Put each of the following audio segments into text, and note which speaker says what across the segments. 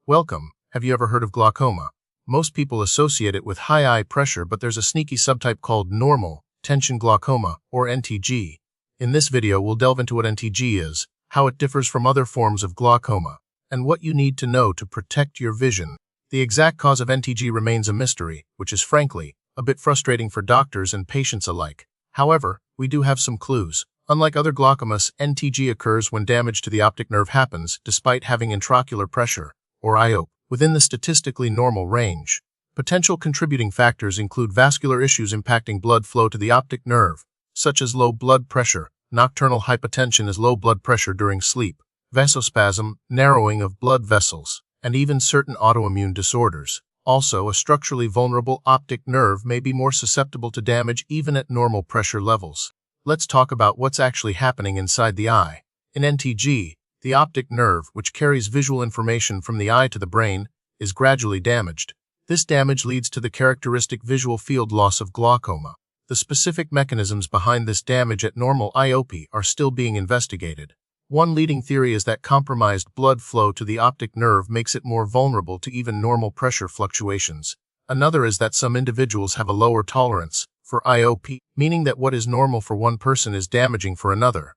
Speaker 1: Welcome. Have you ever heard of glaucoma? Most people associate it with high eye pressure, but there's a sneaky subtype called normal tension glaucoma, or NTG. In this video, we'll delve into what NTG is, how it differs from other forms of glaucoma, and what you need to know to protect your vision. The exact cause of NTG remains a mystery, which is frankly a bit frustrating for doctors and patients alike. However, we do have some clues. Unlike other glaucomas, NTG occurs when damage to the optic nerve happens despite having intraocular pressure, or IOP, within the statistically normal range. Potential contributing factors include vascular issues impacting blood flow to the optic nerve, such as low blood pressure. Nocturnal hypotension is low blood pressure during sleep, vasospasm, narrowing of blood vessels, and even certain autoimmune disorders. Also, a structurally vulnerable optic nerve may be more susceptible to damage even at normal pressure levels. Let's talk about what's actually happening inside the eye. In NTG, the optic nerve, which carries visual information from the eye to the brain, is gradually damaged. This damage leads to the characteristic visual field loss of glaucoma. The specific mechanisms behind this damage at normal IOP are still being investigated. One leading theory is that compromised blood flow to the optic nerve makes it more vulnerable to even normal pressure fluctuations. Another is that some individuals have a lower tolerance for IOP, meaning that what is normal for one person is damaging for another.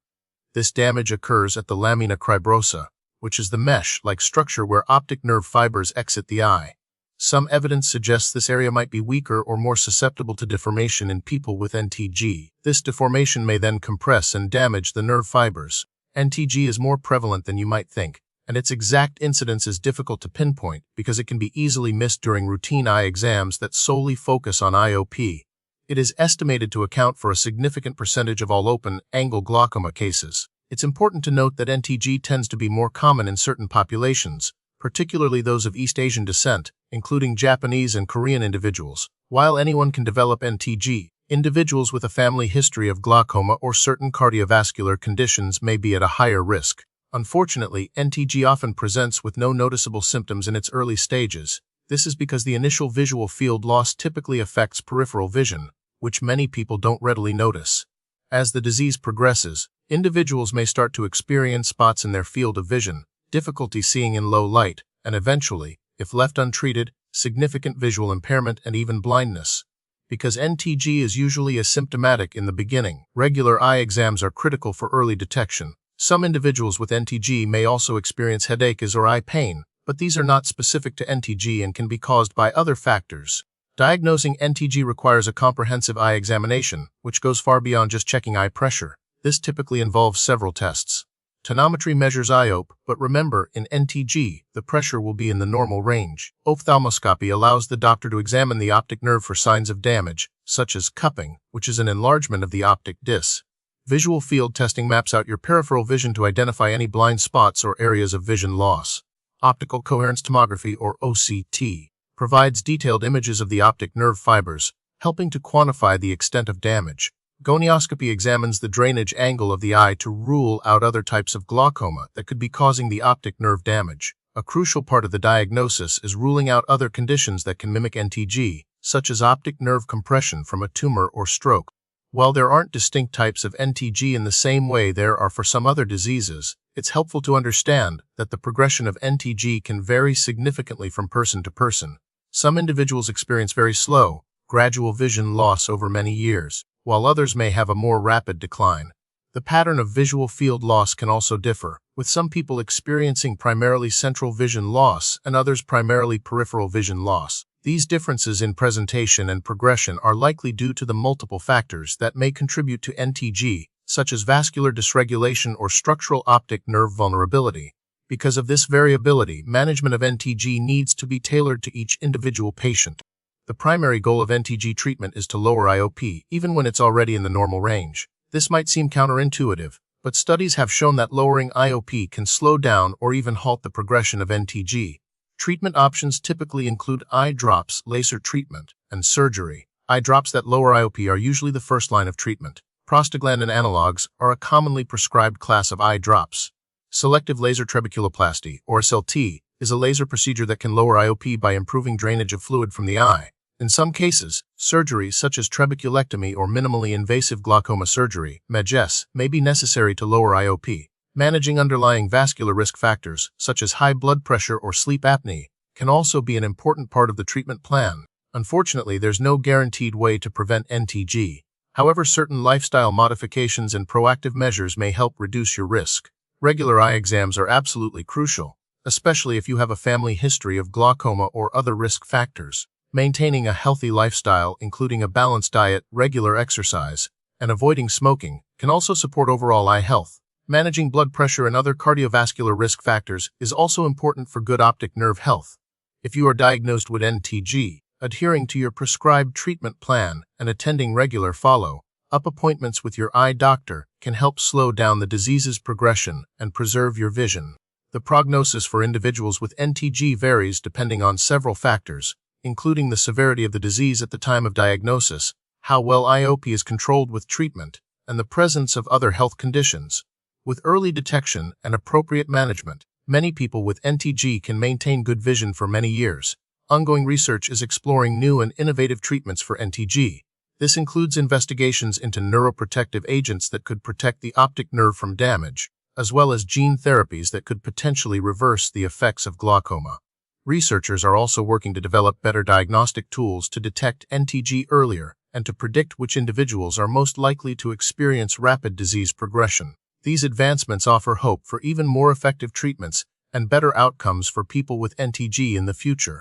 Speaker 1: This damage occurs at the lamina cribrosa, which is the mesh-like structure where optic nerve fibers exit the eye. Some evidence suggests this area might be weaker or more susceptible to deformation in people with NTG. This deformation may then compress and damage the nerve fibers. NTG is more prevalent than you might think, and its exact incidence is difficult to pinpoint because it can be easily missed during routine eye exams that solely focus on IOP. It is estimated to account for a significant percentage of all open-angle glaucoma cases. It's important to note that NTG tends to be more common in certain populations, particularly those of East Asian descent, including Japanese and Korean individuals. While anyone can develop NTG, individuals with a family history of glaucoma or certain cardiovascular conditions may be at a higher risk. Unfortunately, NTG often presents with no noticeable symptoms in its early stages. This is because the initial visual field loss typically affects peripheral vision, which many people don't readily notice. As the disease progresses, individuals may start to experience spots in their field of vision, difficulty seeing in low light, and eventually, if left untreated, significant visual impairment and even blindness. Because NTG is usually asymptomatic in the beginning, regular eye exams are critical for early detection. Some individuals with NTG may also experience headaches or eye pain, but these are not specific to NTG and can be caused by other factors. Diagnosing NTG requires a comprehensive eye examination, which goes far beyond just checking eye pressure. This typically involves several tests. Tonometry measures IOP, but remember, in NTG, the pressure will be in the normal range. Ophthalmoscopy allows the doctor to examine the optic nerve for signs of damage, such as cupping, which is an enlargement of the optic disc. Visual field testing maps out your peripheral vision to identify any blind spots or areas of vision loss. Optical coherence tomography, or OCT, provides detailed images of the optic nerve fibers, helping to quantify the extent of damage. Gonioscopy examines the drainage angle of the eye to rule out other types of glaucoma that could be causing the optic nerve damage. A crucial part of the diagnosis is ruling out other conditions that can mimic NTG, such as optic nerve compression from a tumor or stroke. While there aren't distinct types of NTG in the same way there are for some other diseases, it's helpful to understand that the progression of NTG can vary significantly from person to person. Some individuals experience very slow, gradual vision loss over many years, while others may have a more rapid decline. The pattern of visual field loss can also differ, with some people experiencing primarily central vision loss and others primarily peripheral vision loss. These differences in presentation and progression are likely due to the multiple factors that may contribute to NTG, such as vascular dysregulation or structural optic nerve vulnerability. Because of this variability, management of NTG needs to be tailored to each individual patient. The primary goal of NTG treatment is to lower IOP, even when it's already in the normal range. This might seem counterintuitive, but studies have shown that lowering IOP can slow down or even halt the progression of NTG. Treatment options typically include eye drops, laser treatment, and surgery. Eye drops that lower IOP are usually the first line of treatment. Prostaglandin analogs are a commonly prescribed class of eye drops. Selective laser trabeculoplasty, or SLT, is a laser procedure that can lower IOP by improving drainage of fluid from the eye. In some cases, surgery such as trabeculectomy or minimally invasive glaucoma surgery, MIGS, may be necessary to lower IOP. Managing underlying vascular risk factors, such as high blood pressure or sleep apnea, can also be an important part of the treatment plan. Unfortunately, there's no guaranteed way to prevent NTG. However, certain lifestyle modifications and proactive measures may help reduce your risk. Regular eye exams are absolutely crucial, especially if you have a family history of glaucoma or other risk factors. Maintaining a healthy lifestyle, including a balanced diet, regular exercise, and avoiding smoking, can also support overall eye health. Managing blood pressure and other cardiovascular risk factors is also important for good optic nerve health. If you are diagnosed with NTG, adhering to your prescribed treatment plan and attending regular follow-up appointments with your eye doctor can help slow down the disease's progression and preserve your vision. The prognosis for individuals with NTG varies depending on several factors, including the severity of the disease at the time of diagnosis, how well IOP is controlled with treatment, and the presence of other health conditions. With early detection and appropriate management, many people with NTG can maintain good vision for many years. Ongoing research is exploring new and innovative treatments for NTG. This includes investigations into neuroprotective agents that could protect the optic nerve from damage, as well as gene therapies that could potentially reverse the effects of glaucoma. Researchers are also working to develop better diagnostic tools to detect NTG earlier and to predict which individuals are most likely to experience rapid disease progression. These advancements offer hope for even more effective treatments and better outcomes for people with NTG in the future.